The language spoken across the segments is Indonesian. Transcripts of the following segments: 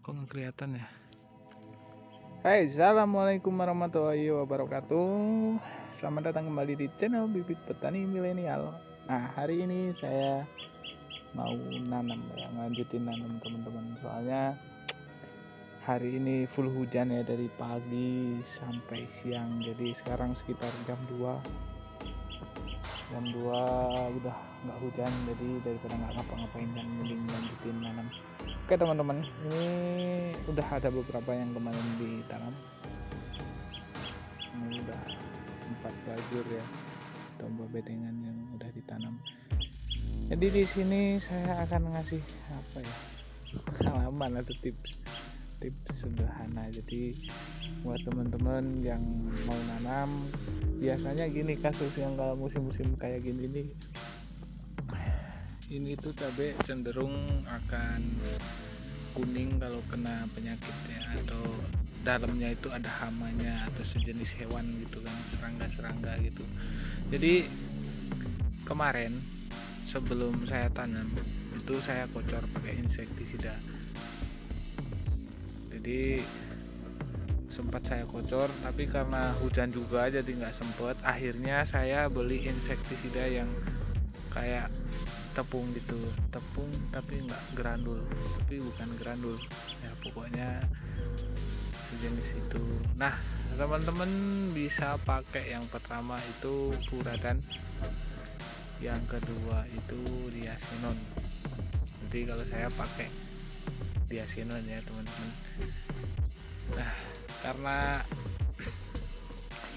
Kok nggak kelihatan ya? Hai, assalamualaikum warahmatullahi wabarakatuh. Selamat datang kembali di channel Bibit Petani Milenial. Nah, hari ini saya mau nanam ya, lanjutin nanam teman-teman. Soalnya hari ini full hujan ya dari pagi sampai siang. Jadi sekarang sekitar jam 2 udah nggak hujan. Jadi daripada nggak ngapa-ngapain kan mending lanjutin nanam. Oke teman-teman, ini udah ada beberapa yang kemarin ditanam. Ini udah 4 lajur ya, tombol bedengan yang udah ditanam. Jadi di sini saya akan ngasih apa ya, pengalaman atau tips sederhana. Jadi buat teman-teman yang mau nanam, biasanya gini kasus yang kalau musim-musim kayak gini nih, ini tuh cabai cenderung akan kuning kalau kena penyakit ya, atau dalamnya itu ada hamanya atau sejenis hewan gitu kan, serangga gitu. Jadi kemarin sebelum saya tanam itu saya kocor pakai insektisida. Jadi sempat saya kocor, tapi karena hujan juga jadi nggak sempet. Akhirnya saya beli insektisida yang kayak tepung gitu, tepung tapi nggak granul, tapi bukan granul ya, pokoknya sejenis itu. Nah teman-teman bisa pakai yang pertama itu furatan, yang kedua itu diasenon. Jadi kalau saya pakai diasenon ya teman-teman. Nah karena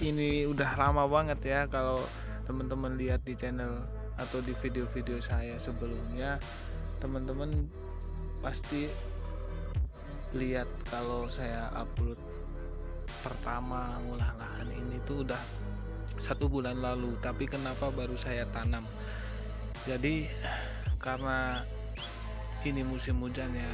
ini udah lama banget ya, kalau teman-teman lihat di channel atau di video-video saya sebelumnya, teman-teman pasti lihat kalau saya upload pertama ngolah lahan ini tuh udah 1 bulan lalu, tapi kenapa baru saya tanam? Jadi karena ini musim hujan ya,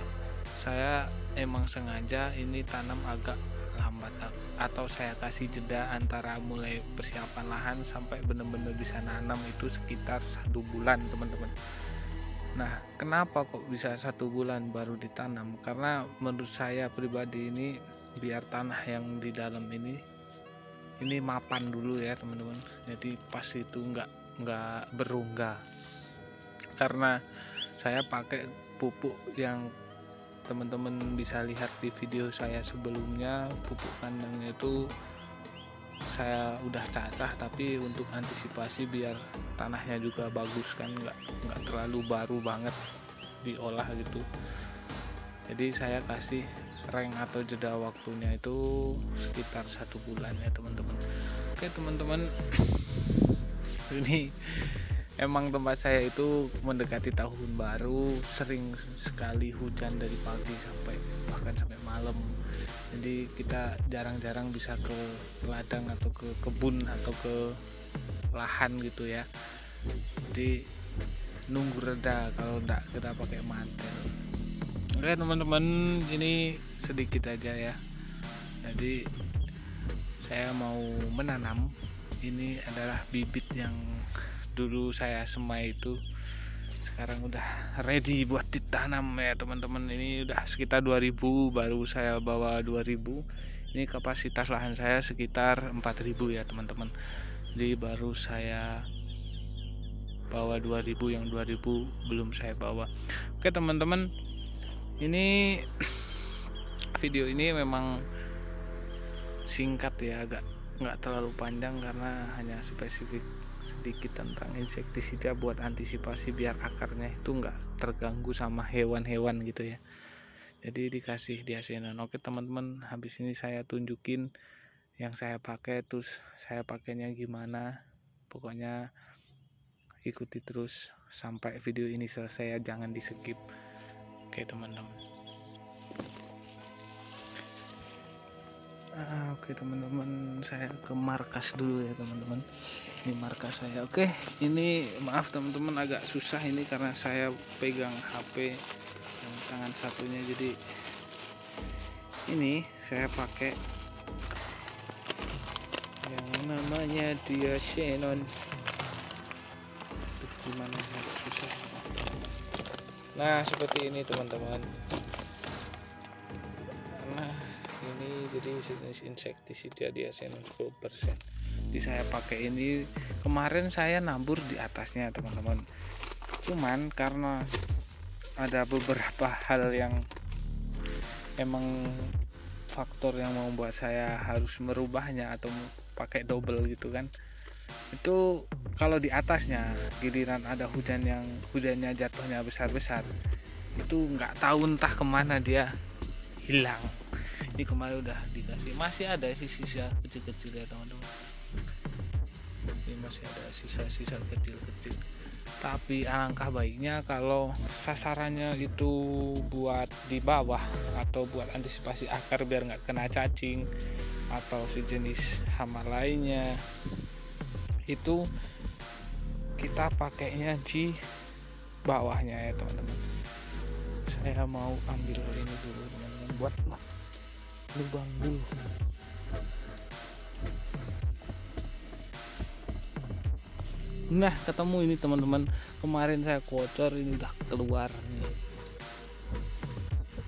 saya emang sengaja ini tanam agak lambat, atau saya kasih jeda antara mulai persiapan lahan sampai benar-benar bisa nanam itu sekitar 1 bulan teman-teman. Nah kenapa kok bisa 1 bulan baru ditanam? Karena menurut saya pribadi ini biar tanah yang di dalam ini mapan dulu ya teman-teman. Jadi pas itu nggak berungga, karena saya pakai pupuk yang teman-teman bisa lihat di video saya sebelumnya. Pupuk kandangnya itu saya udah cacah, tapi untuk antisipasi biar tanahnya juga bagus kan, nggak terlalu baru banget diolah gitu. Jadi saya kasih rank atau jeda waktunya itu sekitar 1 bulan ya teman-teman. Oke teman-teman, ini emang tempat saya itu mendekati tahun baru, sering sekali hujan dari pagi bahkan sampai malam. Jadi kita jarang-jarang bisa ke ladang atau ke kebun atau ke lahan gitu ya. Jadi nunggu reda, kalau enggak kita pakai mantel. Oke teman-teman, ini sedikit aja ya. Jadi saya mau menanam, ini adalah bibit yang dulu saya semai itu, sekarang udah ready buat ditanam ya teman-teman. Ini udah sekitar 2000, baru saya bawa 2000. Ini kapasitas lahan saya sekitar 4000 ya teman-teman. Jadi baru saya bawa 2000, yang 2000 belum saya bawa. Oke teman-teman, ini video ini memang singkat ya, agak nggak terlalu panjang karena hanya spesifik sedikit tentang insektisida buat antisipasi biar akarnya itu nggak terganggu sama hewan-hewan gitu ya. Jadi dikasih diasenon. Oke teman-teman, habis ini saya tunjukin yang saya pakai, terus saya pakainya gimana. Pokoknya ikuti terus sampai video ini selesai ya, jangan di skip. Oke teman-teman. Oke teman-teman, saya ke markas dulu ya teman-teman. Ini markas saya. Oke, ini maaf teman-teman agak susah ini karena saya pegang HP yang tangan satunya, jadi ini saya pakai yang namanya diasenon. Gimana ya, susah. Nah seperti ini teman-teman. jadi jenis insektisida diasenon 10%. Jadi saya pakai ini, kemarin saya nabur di atasnya teman-teman, cuman karena ada beberapa hal yang emang faktor yang membuat saya harus merubahnya atau pakai double gitu kan. Itu kalau di atasnya giliran ada hujannya jatuhnya besar-besar, itu nggak tahu entah kemana dia hilang. Ini kemarin udah dikasih, masih ada sisa kecil-kecil ya teman-teman, ini masih ada sisa-sisa kecil-kecil. Tapi alangkah baiknya kalau sasarannya itu buat di bawah atau buat antisipasi akar biar nggak kena cacing atau sejenis hama lainnya, itu kita pakainya di bawahnya ya teman-teman. Saya mau ambil ini dulu teman-teman buat lubang dulu. Nah, ketemu ini teman-teman, kemarin saya kocor, ini udah keluar nih.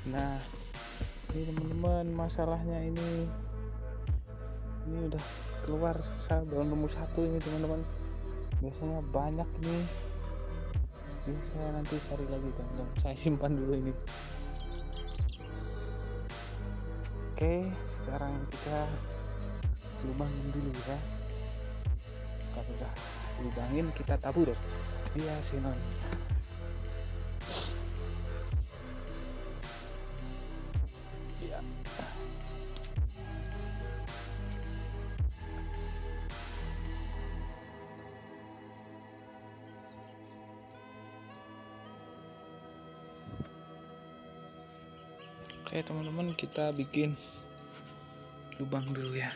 Nah, ini teman-teman, masalahnya ini udah keluar, saya belum nemu satu ini teman-teman. Biasanya banyak nih. Ini saya nanti cari lagi teman-teman, saya simpan dulu ini. Oke, sekarang kita lubangin dulu ya. Kalau udah lubangin kita tabur diasenon. Ya. Oke teman-teman, kita bikin lubang dulu ya.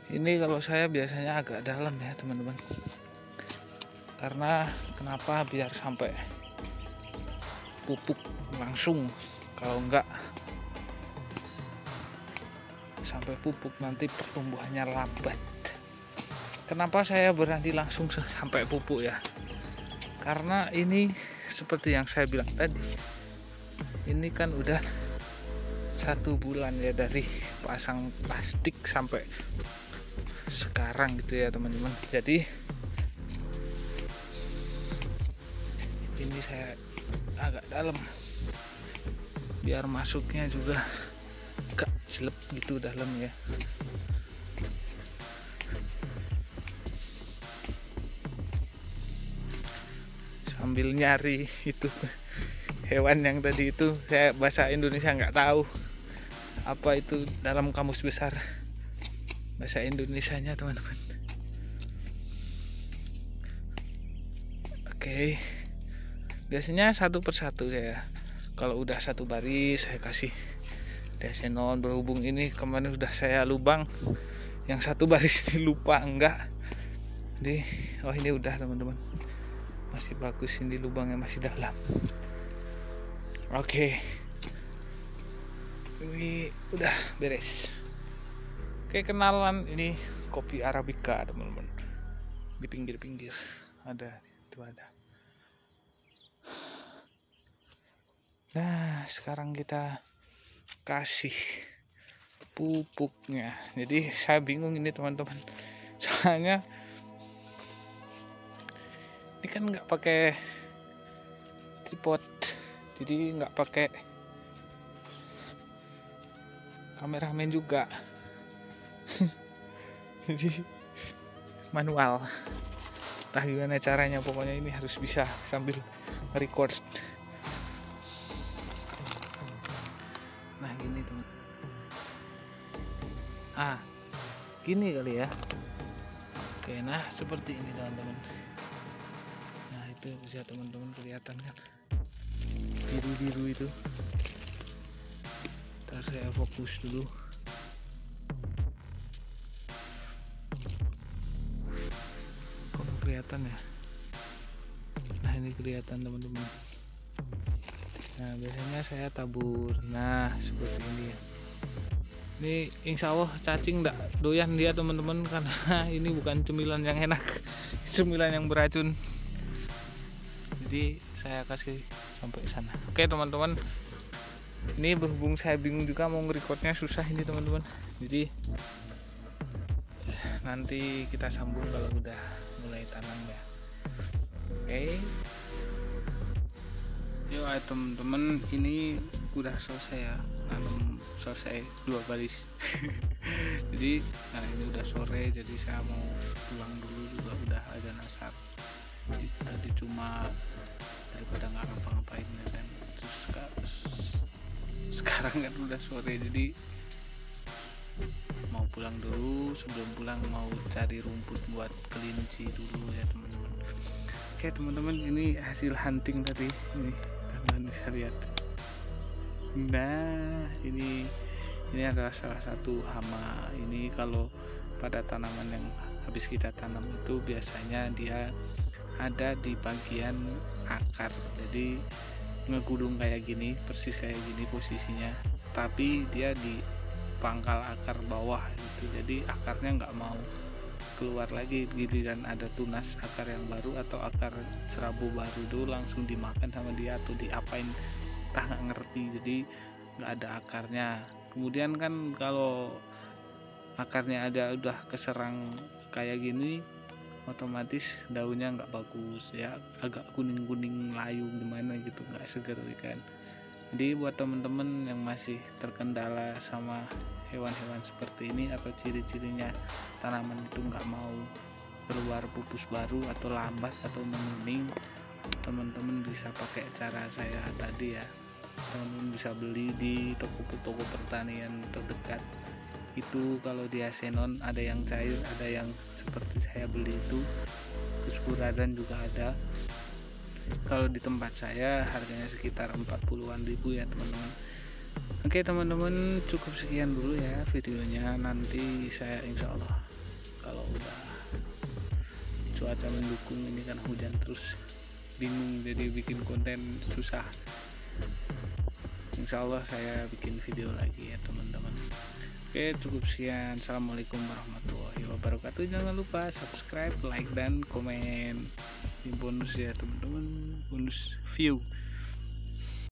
Ini kalau saya biasanya agak dalam ya teman-teman, karena kenapa, biar sampai pupuk langsung, kalau enggak sampai pupuk nanti pertumbuhannya lambat. Kenapa saya berani langsung sampai pupuk ya, karena ini seperti yang saya bilang tadi, ini kan udah 1 bulan ya dari pasang plastik sampai sekarang gitu ya teman-teman. Jadi ini saya agak dalam biar masuknya juga gak jelek gitu dalam ya. Sambil nyari itu hewan yang tadi itu, saya bahasa Indonesia nggak tahu apa itu dalam kamus besar bahasa Indonesianya teman-teman. Oke, biasanya satu persatu ya. Kalau udah satu baris saya kasih diasenon. Berhubung ini kemarin udah saya lubang yang satu baris ini lupa enggak, jadi ini udah teman-teman, masih bagus, ini lubangnya masih dalam. Oke, ini udah beres. Oke, kenalan, ini kopi Arabica teman-teman. Di pinggir-pinggir ada, itu ada. Nah, sekarang kita kasih pupuknya. Jadi saya bingung ini teman-teman, soalnya ini kan nggak pakai tripod, jadi nggak pakai kameramen juga. Jadi manual, entah gimana caranya, pokoknya ini harus bisa sambil record. Nah gini teman, gini kali ya. Oke, nah seperti ini teman-teman. Nah itu bisa teman-teman kelihatan kan, biru-biru itu. Ntar saya fokus dulu. Kelihatan ya. Nah ini kelihatan teman-teman. Nah biasanya saya tabur, nah seperti ini ya. Ini insya Allah cacing nggak doyan dia teman-teman, karena ini bukan cemilan yang enak, cemilan yang beracun. Jadi saya kasih sampai sana. Oke teman-teman, Ini berhubung saya bingung juga mau nge-recordnya, susah ini teman-teman, jadi nanti kita sambung kalau udah mulai tanam ya. Oke. Yuk teman-teman, ini udah selesai ya, nanam selesai 2 baris. Jadi karena ini udah sore, jadi saya mau pulang dulu, juga udah azan asar. Jadi tadi cuma daripada nggak ngapa-ngapain ya kan, terus sekarang kan udah sore, jadi mau pulang dulu. Sebelum pulang mau cari rumput buat kelinci dulu ya teman-teman. Oke teman-teman, ini hasil hunting tadi, ini teman-teman bisa lihat. Nah ini adalah salah satu hama. Ini kalau pada tanaman yang habis kita tanam itu biasanya dia ada di bagian akar, jadi ngegulung kayak gini, persis kayak gini posisinya, tapi dia di pangkal akar bawah gitu, jadi akarnya nggak mau keluar lagi. Giliran ada tunas akar yang baru atau akar serabu baru itu langsung dimakan sama dia atau diapain, entah nggak ngerti, jadi nggak ada akarnya. Kemudian kan kalau akarnya ada udah keserang kayak gini, otomatis daunnya nggak bagus ya, agak kuning-kuning layu gimana gitu, nggak seger kan. Jadi buat temen-temen yang masih terkendala sama hewan-hewan seperti ini atau ciri-cirinya tanaman itu nggak mau keluar pupus baru atau lambat atau menguning, teman-teman bisa pakai cara saya tadi ya. Teman-teman bisa beli di toko pertanian terdekat itu. Kalau di Asenon ada yang cair, ada yang seperti saya beli itu, terus Buradan juga ada. Kalau di tempat saya harganya sekitar 40-an ribu ya teman-teman. Oke teman-teman, cukup sekian dulu ya videonya. Nanti saya insya Allah kalau udah cuaca mendukung, ini kan hujan terus, bingung jadi bikin konten susah. Insya Allah saya bikin video lagi ya teman-teman. Oke, cukup sekian. Assalamualaikum warahmatullahi wabarakatuh. Jangan lupa subscribe, like, dan komen. Ini bonus ya teman-teman, bonus view.